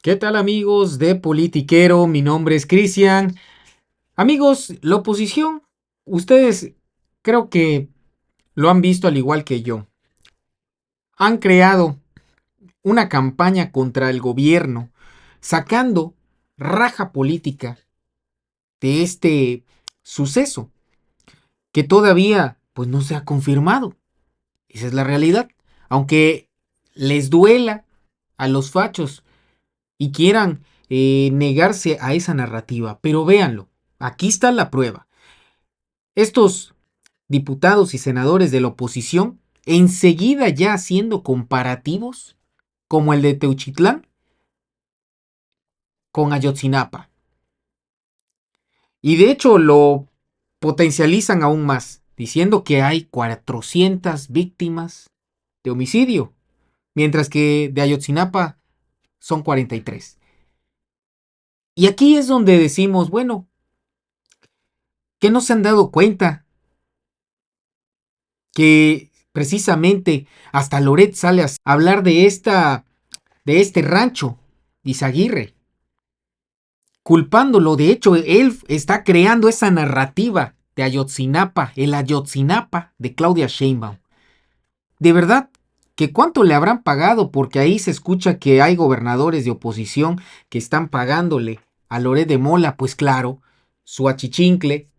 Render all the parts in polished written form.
¿Qué tal amigos de Politiquero? Mi nombre es Cristian. Amigos, la oposición, ustedes creo que lo han visto al igual que yo. Han creado una campaña contra el gobierno, sacando raja política de este suceso, que todavía pues no se ha confirmado. Esa es la realidad. Aunque les duela a los fachos y quieran negarse a esa narrativa. Pero véanlo, aquí está la prueba. Estos diputados y senadores de la oposición, enseguida ya haciendo comparativos, como el de Teuchitlán con Ayotzinapa. Y de hecho lo potencializan aún más, diciendo que hay 400 víctimas de homicidio, mientras que de Ayotzinapa son 43. Y aquí es donde decimos, bueno, que no se han dado cuenta que precisamente hasta Loret sale a hablar de este rancho de Izaguirre, culpándolo. De hecho, él está creando esa narrativa de Ayotzinapa, el Ayotzinapa de Claudia Sheinbaum. De verdad, que cuánto le habrán pagado, porque ahí se escucha que hay gobernadores de oposición que están pagándole a Loret de Mola, pues claro, su achichincle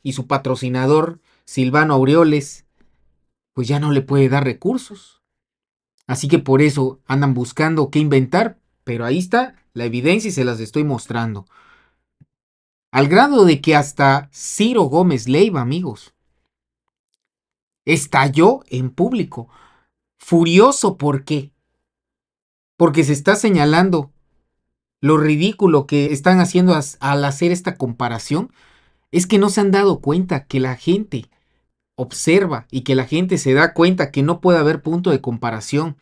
y su patrocinador Silvano Aureoles, pues ya no le puede dar recursos. Así que por eso andan buscando qué inventar, pero ahí está la evidencia y se las estoy mostrando. Al grado de que hasta Ciro Gómez Leiva, amigos, estalló en público, furioso. ¿Por qué? Porque se está señalando lo ridículo que están haciendo al hacer esta comparación. Es que no se han dado cuenta que la gente observa y que la gente se da cuenta que no puede haber punto de comparación.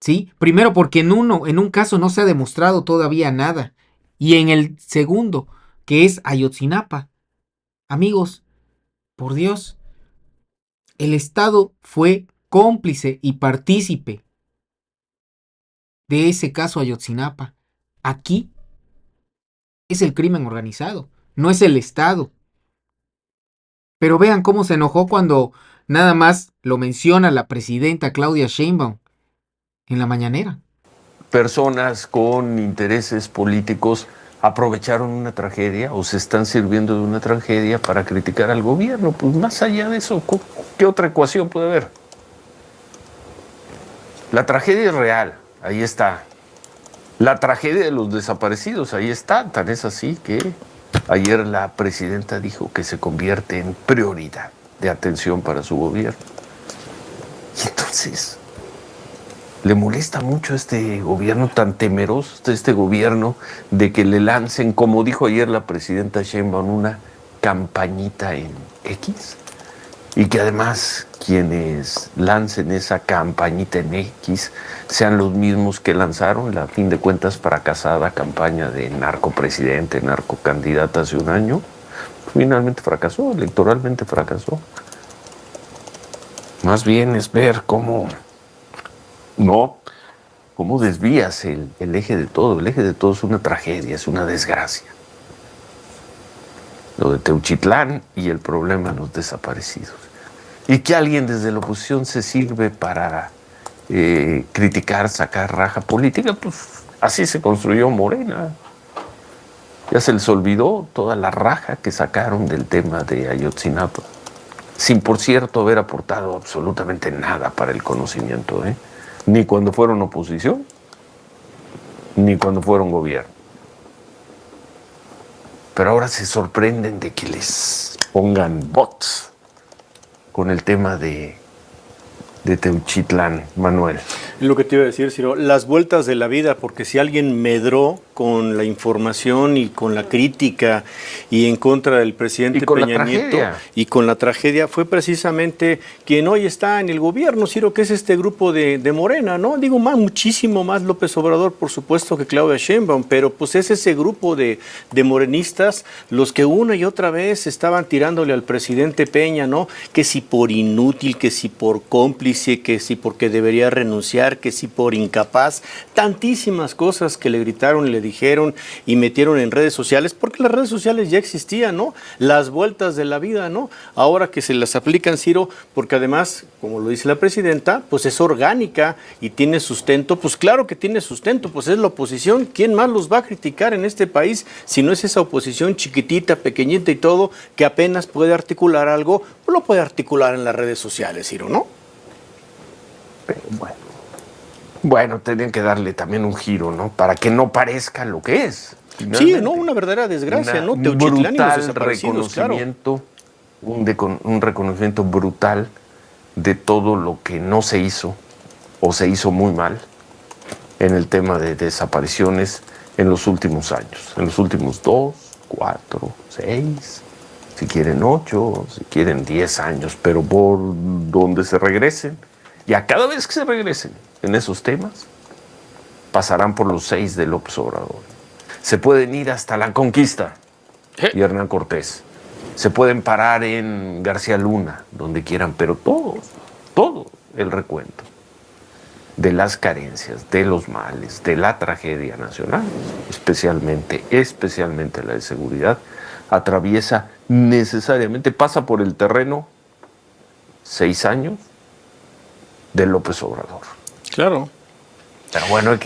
¿Sí? Primero porque en un caso no se ha demostrado todavía nada. Y en el segundo, que es Ayotzinapa. Amigos, por Dios, el Estado fue cómplice y partícipe de ese caso Ayotzinapa. Aquí es el crimen organizado, no es el Estado. Pero vean cómo se enojó cuando nada más lo menciona la presidenta Claudia Sheinbaum en la mañanera. Personas con intereses políticos aprovecharon una tragedia o se están sirviendo de una tragedia para criticar al gobierno. Pues más allá de eso, ¿qué otra ecuación puede haber? La tragedia es real, ahí está. La tragedia de los desaparecidos, ahí está. Tan es así que ayer la presidenta dijo que se convierte en prioridad de atención para su gobierno. Y entonces, le molesta mucho a este gobierno tan temeroso, a este gobierno de que le lancen, como dijo ayer la presidenta Sheinbaum, una campañita en X, y que además quienes lancen esa campañita en X sean los mismos que lanzaron la, a fin de cuentas, fracasada campaña de narcopresidente, narcocandidata hace un año. Finalmente fracasó, electoralmente fracasó. Más bien es ver cómo no, ¿cómo desvías el eje de todo? El eje de todo es una tragedia, es una desgracia. Lo de Teuchitlán y el problema de los desaparecidos. Y que alguien desde la oposición se sirve para criticar, sacar raja política, pues así se construyó Morena. Ya se les olvidó toda la raja que sacaron del tema de Ayotzinapa, sin por cierto haber aportado absolutamente nada para el conocimiento, ¿eh? Ni cuando fueron oposición, ni cuando fueron gobierno. Pero ahora se sorprenden de que les pongan bots con el tema de Teuchitlán, Manuel. Lo que te iba a decir, Ciro, las vueltas de la vida, porque si alguien medró con la información y con la crítica y en contra del presidente Peña Nieto y con la tragedia, fue precisamente quien hoy está en el gobierno, Ciro, que es este grupo de Morena, ¿no? Digo, muchísimo más López Obrador, por supuesto, que Claudia Sheinbaum, pero pues es ese grupo de morenistas los que una y otra vez estaban tirándole al presidente Peña, ¿no? Que si por inútil, que si por cómplice, que si porque debería renunciar, militar, que si por incapaz, tantísimas cosas que le gritaron, le dijeron y metieron en redes sociales, porque las redes sociales ya existían, ¿no? Las vueltas de la vida, ¿no? Ahora que se las aplican, Ciro, porque además, como lo dice la presidenta, pues es orgánica y tiene sustento. Pues claro que tiene sustento, pues es la oposición. ¿Quién más los va a criticar en este país si no es esa oposición chiquitita, pequeñita y todo, que apenas puede articular algo? Pues lo puede articular en las redes sociales, Ciro, ¿no? Pero bueno, tenían que darle también un giro, ¿no? Para que no parezca lo que es. Sí, no, una verdadera desgracia, ¿no? Teuchitlán y los desaparecidos, reconocimiento, claro. Un reconocimiento brutal de todo lo que no se hizo o se hizo muy mal en el tema de desapariciones en los últimos años, en los últimos 2, 4, 6, si quieren 8, si quieren 10 años, pero por donde se regresen, y a cada vez que se regresen en esos temas, pasarán por los 6 de López Obrador. Se pueden ir hasta la Conquista y Hernán Cortés. Se pueden parar en García Luna, donde quieran, pero todo el recuento de las carencias, de los males, de la tragedia nacional, especialmente la de seguridad, atraviesa necesariamente, pasa por el terreno 6 años de López Obrador. Claro. Pero bueno,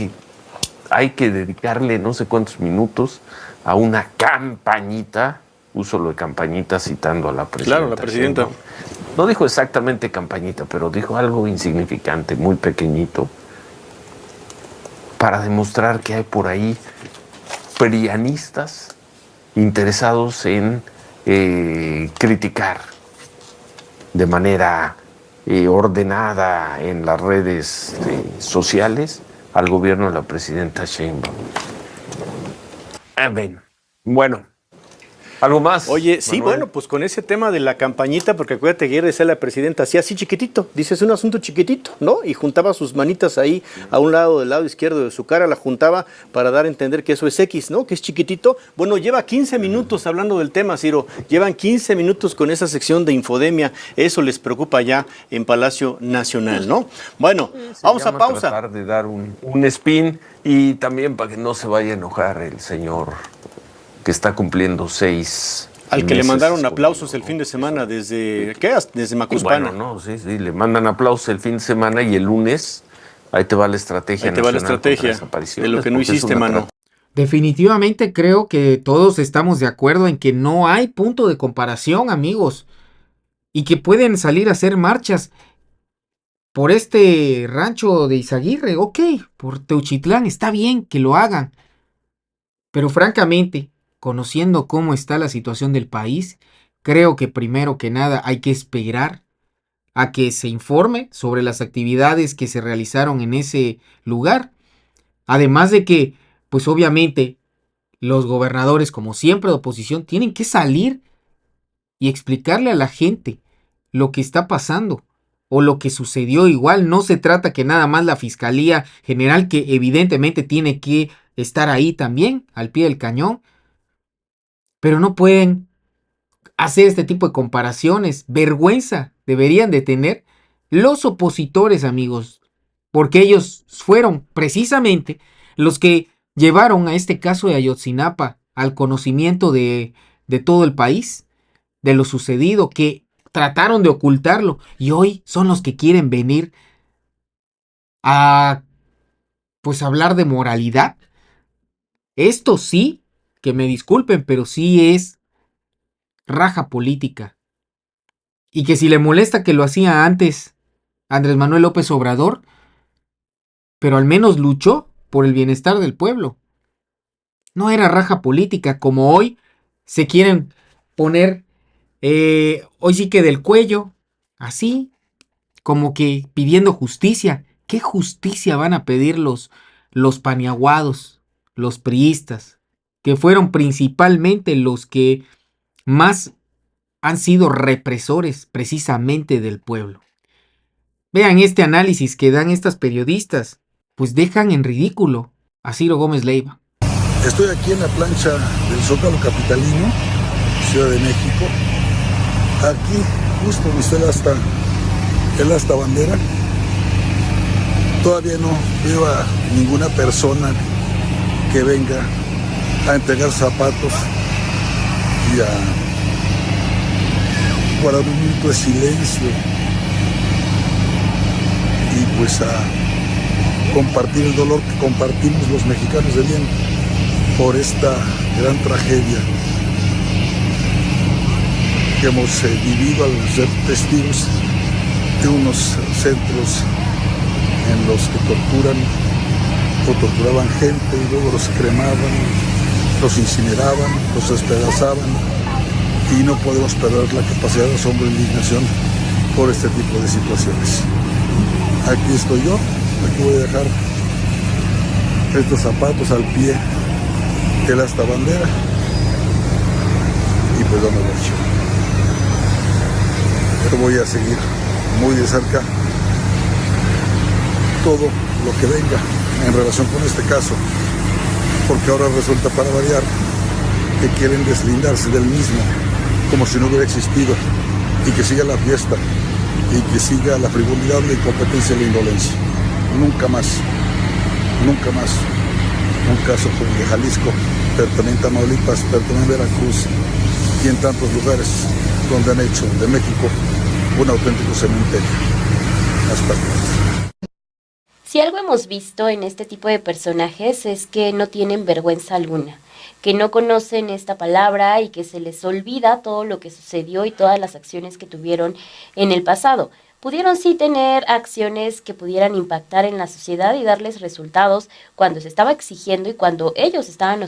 hay que dedicarle no sé cuántos minutos a una campañita, uso lo de campañita citando a la presidenta. Claro, la presidenta. No dijo exactamente campañita, pero dijo algo insignificante, muy pequeñito, para demostrar que hay por ahí prianistas interesados en criticar de manera ordenada en las redes sociales al gobierno de la presidenta Sheinbaum. Bueno, ¿algo más? Oye, sí, Manuel? bueno, pues con ese tema de la campañita, porque acuérdate que ayer decía la presidenta, así chiquitito, dice, es un asunto chiquitito, ¿no? Y juntaba sus manitas ahí a un lado, del lado izquierdo de su cara, la juntaba para dar a entender que eso es X, ¿no? Que es chiquitito. Bueno, lleva 15 minutos hablando del tema, Ciro, llevan 15 minutos con esa sección de infodemia, eso les preocupa ya en Palacio Nacional, ¿no? Bueno, vamos a pausa. Tratar de dar un spin y también para que no se vaya a enojar el señor que está cumpliendo 6 al que le mandaron aplausos el fin de semana desde, ¿qué? Desde Macuspana. Bueno, no, sí, le mandan aplausos el fin de semana y el lunes ahí te va la estrategia. Ahí te va la estrategia de lo que no hiciste, mano. Definitivamente creo que todos estamos de acuerdo en que no hay punto de comparación, amigos, y que pueden salir a hacer marchas por este rancho de Izaguirre, ok, por Teuchitlán, está bien que lo hagan, pero francamente, conociendo cómo está la situación del país, creo que primero que nada hay que esperar a que se informe sobre las actividades que se realizaron en ese lugar. Además de que, pues obviamente, los gobernadores, como siempre de oposición, tienen que salir y explicarle a la gente lo que está pasando o lo que sucedió. Igual no se trata que nada más la Fiscalía General, que evidentemente tiene que estar ahí también, al pie del cañón, pero no pueden hacer este tipo de comparaciones. Vergüenza deberían de tener los opositores, amigos, porque ellos fueron precisamente los que llevaron a este caso de Ayotzinapa al conocimiento de todo el país, de lo sucedido, que trataron de ocultarlo, y hoy son los que quieren venir a, pues, hablar de moralidad. Esto sí, que me disculpen, pero sí es raja política. Y que si le molesta que lo hacía antes Andrés Manuel López Obrador, pero al menos luchó por el bienestar del pueblo. No era raja política como hoy se quieren poner, hoy sí que del cuello, así, como que pidiendo justicia. ¿Qué justicia van a pedir los paniaguados, los priistas, que fueron principalmente los que más han sido represores precisamente del pueblo? Vean este análisis que dan estas periodistas, pues dejan en ridículo a Ciro Gómez Leiva. Estoy aquí en la plancha del Zócalo capitalino, Ciudad de México. Aquí, justo donde está el asta bandera, Todavía no veo a ninguna persona que venga a entregar zapatos y a guardar un minuto de silencio y pues a compartir el dolor que compartimos los mexicanos de bien por esta gran tragedia que hemos vivido al ser testigos de unos centros en los que torturan o torturaban gente y luego los cremaban, los incineraban, los despedazaban, y no podemos perder la capacidad de asombro e indignación por este tipo de situaciones. Aquí estoy yo, aquí voy a dejar estos zapatos al pie de esta bandera y pues no me voy. Pero voy a seguir muy de cerca todo lo que venga en relación con este caso, porque ahora resulta, para variar, que quieren deslindarse del mismo como si no hubiera existido, y que siga la fiesta y que siga la frivolidad, la incompetencia y la indolencia. Nunca más un caso como el de Jalisco, pero también Tamaulipas, pero también Veracruz y en tantos lugares donde han hecho de México un auténtico cementerio. Hasta luego. Si algo hemos visto en este tipo de personajes es que no tienen vergüenza alguna, que no conocen esta palabra y que se les olvida todo lo que sucedió y todas las acciones que tuvieron en el pasado. Pudieron sí tener acciones que pudieran impactar en la sociedad y darles resultados cuando se estaba exigiendo y cuando ellos estaban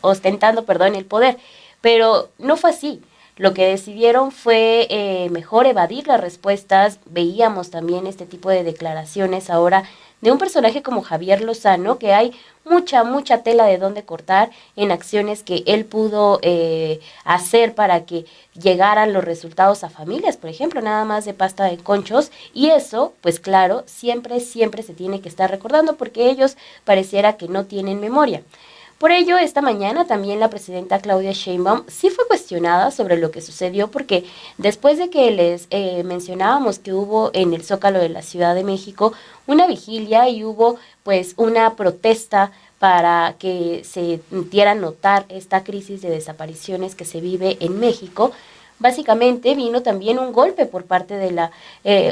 ostentando el poder, pero no fue así. Lo que decidieron fue mejor evadir las respuestas. Veíamos también este tipo de declaraciones ahora de un personaje como Javier Lozano, que hay mucha tela de dónde cortar en acciones que él pudo hacer para que llegaran los resultados a familias, por ejemplo, nada más de pasta de conchos, y eso, pues claro, siempre se tiene que estar recordando porque ellos pareciera que no tienen memoria. Por ello, esta mañana también la presidenta Claudia Sheinbaum sí fue cuestionada sobre lo que sucedió, porque después de que les mencionábamos que hubo en el Zócalo de la Ciudad de México una vigilia y hubo pues una protesta para que se diera notar esta crisis de desapariciones que se vive en México, básicamente vino también un golpe por parte de la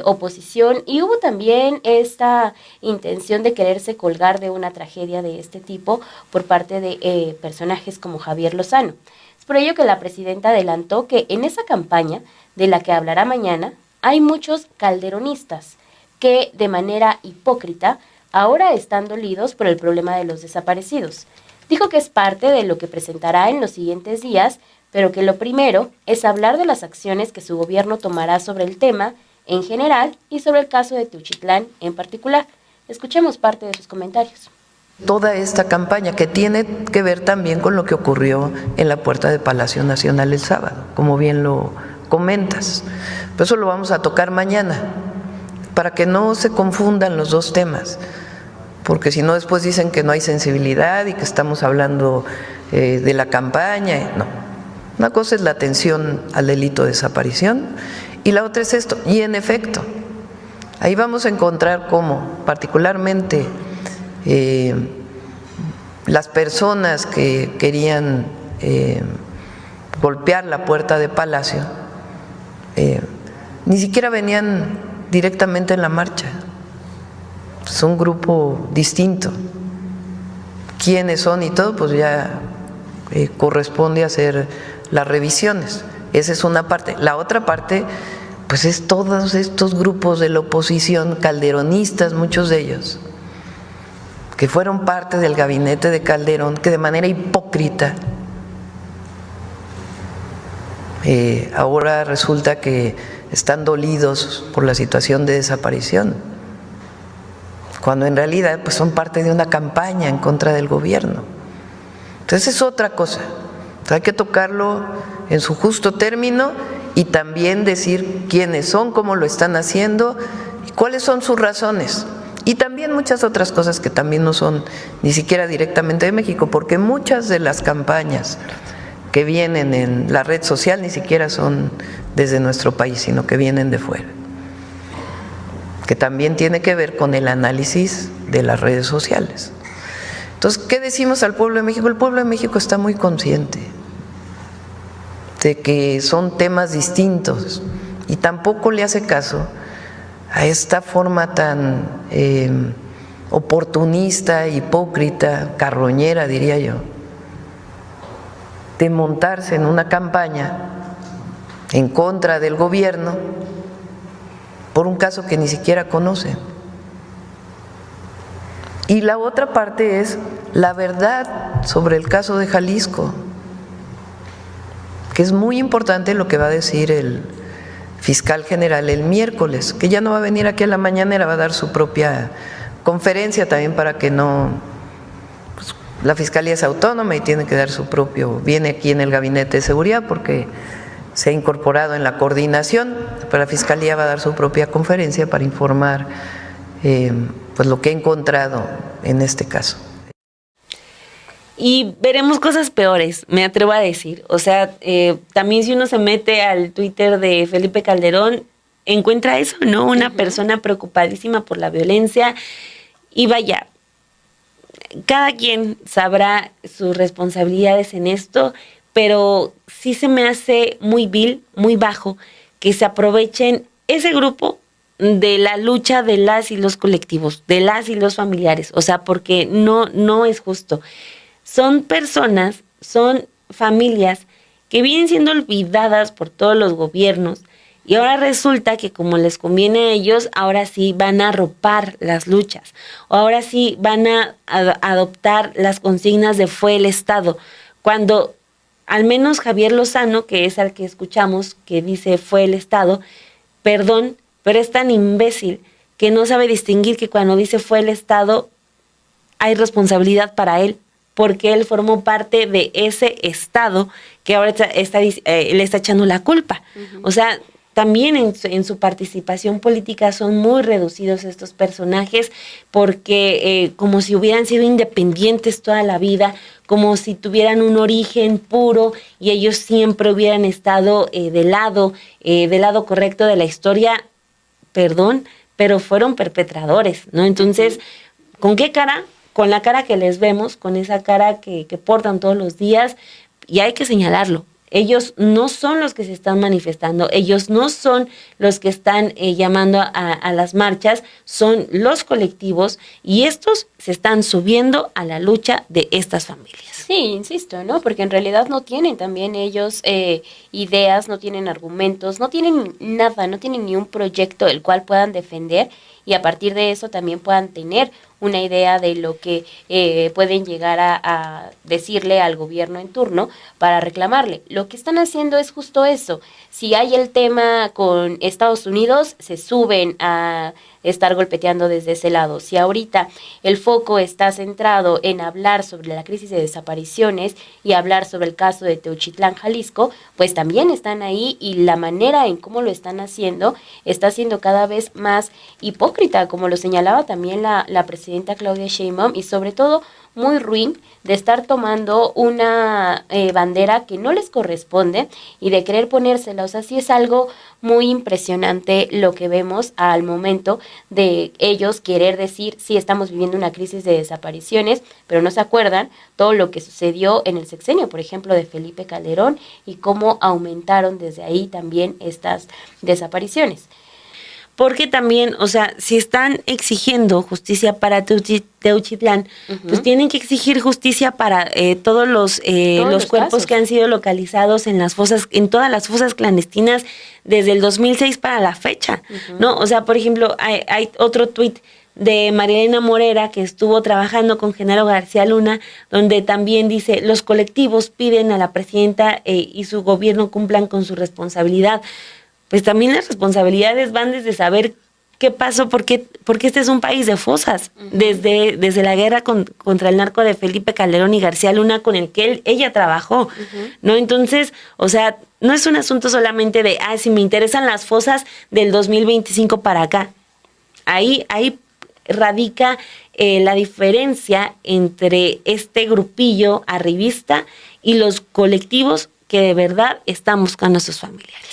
oposición y hubo también esta intención de quererse colgar de una tragedia de este tipo por parte de personajes como Javier Lozano. Es por ello que la presidenta adelantó que en esa campaña de la que hablará mañana hay muchos calderonistas que de manera hipócrita ahora están dolidos por el problema de los desaparecidos. Dijo que es parte de lo que presentará en los siguientes días, pero que lo primero es hablar de las acciones que su gobierno tomará sobre el tema en general y sobre el caso de Teuchitlán en particular. Escuchemos parte de sus comentarios. Toda esta campaña que tiene que ver también con lo que ocurrió en la puerta de Palacio Nacional el sábado, como bien lo comentas. Pero eso lo vamos a tocar mañana, para que no se confundan los dos temas, porque si no después dicen que no hay sensibilidad y que estamos hablando de la campaña. No. Una cosa es la atención al delito de desaparición y la otra es esto. Y en efecto, ahí vamos a encontrar cómo particularmente las personas que querían golpear la puerta de Palacio ni siquiera venían directamente en la marcha. Es un grupo distinto. ¿Quiénes son y todo? Pues ya corresponde hacer las revisiones. Esa es una parte. La otra parte, pues es todos estos grupos de la oposición, calderonistas, muchos de ellos, que fueron parte del gabinete de Calderón, que de manera hipócrita ahora resulta que están dolidos por la situación de desaparición, cuando en realidad pues son parte de una campaña en contra del gobierno. Entonces es otra cosa. Hay que tocarlo en su justo término y también decir quiénes son, cómo lo están haciendo y cuáles son sus razones. Y también muchas otras cosas que también no son ni siquiera directamente de México, porque muchas de las campañas que vienen en la red social ni siquiera son desde nuestro país, sino que vienen de fuera. que también tiene que ver con el análisis de las redes sociales. Entonces, ¿qué decimos al pueblo de México? El pueblo de México está muy consciente de que son temas distintos y tampoco le hace caso a esta forma tan oportunista, hipócrita, carroñera, diría yo, de montarse en una campaña en contra del gobierno por un caso que ni siquiera conocen. Y la otra parte es la verdad sobre el caso de Jalisco, que es muy importante lo que va a decir el fiscal general el miércoles, que ya no va a venir aquí a la mañanera, va a dar su propia conferencia también para que no… Pues, la fiscalía es autónoma y tiene que dar su propio… Viene aquí en el gabinete de seguridad porque se ha incorporado en la coordinación, pero la fiscalía va a dar su propia conferencia para informar pues lo que he encontrado en este caso. Y veremos cosas peores, me atrevo a decir. O sea, también si uno se mete al Twitter de Felipe Calderón, encuentra eso, ¿no? Una persona preocupadísima por la violencia. Y vaya, cada quien sabrá sus responsabilidades en esto, pero sí se me hace muy vil, muy bajo, que se aprovechen ese grupo de la lucha de las y los colectivos, de las y los familiares, o sea, porque no es justo. Son personas, son familias que vienen siendo olvidadas por todos los gobiernos y ahora resulta que como les conviene a ellos, ahora sí van a arropar las luchas, o ahora sí van a adoptar las consignas de fue el Estado, cuando al menos Javier Lozano, que es al que escuchamos, que dice fue el Estado, perdón, pero es tan imbécil que no sabe distinguir que cuando dice fue el Estado hay responsabilidad para él, porque él formó parte de ese Estado que ahora le está echando la culpa. O sea, también en su participación política son muy reducidos estos personajes porque como si hubieran sido independientes toda la vida, como si tuvieran un origen puro y ellos siempre hubieran estado del lado correcto de la historia, perdón, pero fueron perpetradores, ¿no? Entonces, ¿con qué cara? Con la cara que les vemos, con esa cara que portan todos los días, y hay que señalarlo. Ellos no son los que se están manifestando, ellos no son los que están llamando a las marchas, son los colectivos y estos se están subiendo a la lucha de estas familias. Sí, insisto, ¿no? Porque en realidad no tienen también ellos ideas, no tienen argumentos, no tienen nada, no tienen ni un proyecto el cual puedan defender y a partir de eso también puedan tener una idea de lo que pueden llegar a decirle al gobierno en turno para reclamarle. Lo que están haciendo es justo eso. Si hay el tema con Estados Unidos, se suben a estar golpeteando desde ese lado. Si ahorita el foco está centrado en hablar sobre la crisis de desapariciones y hablar sobre el caso de Teuchitlán, Jalisco, pues también están ahí y la manera en cómo lo están haciendo está siendo cada vez más hipócrita, como lo señalaba también la presidenta Claudia Sheinbaum, y sobre todo muy ruin de estar tomando una bandera que no les corresponde y de querer ponérsela. O sea, sí es algo muy impresionante lo que vemos al momento de ellos querer decir, sí, estamos viviendo una crisis de desapariciones, pero no se acuerdan todo lo que sucedió en el sexenio, por ejemplo, de Felipe Calderón y cómo aumentaron desde ahí también estas desapariciones. Porque también, o sea, si están exigiendo justicia para Teuchitlán, pues tienen que exigir justicia para todos los cuerpos casos que han sido localizados en las fosas, en todas las fosas clandestinas desde el 2006 para la fecha, ¿no? O sea, por ejemplo, hay otro tuit de Marilena Morera que estuvo trabajando con Genaro García Luna, donde también dice, los colectivos piden a la presidenta y su gobierno cumplan con su responsabilidad. Pues también las responsabilidades van desde saber qué pasó, porque este es un país de fosas, desde la guerra contra el narco de Felipe Calderón y García Luna, con el que ella trabajó, ¿no? Entonces, o sea, no es un asunto solamente de, si me interesan las fosas del 2025 para acá. Ahí radica la diferencia entre este grupillo arribista y los colectivos que de verdad están buscando a sus familiares.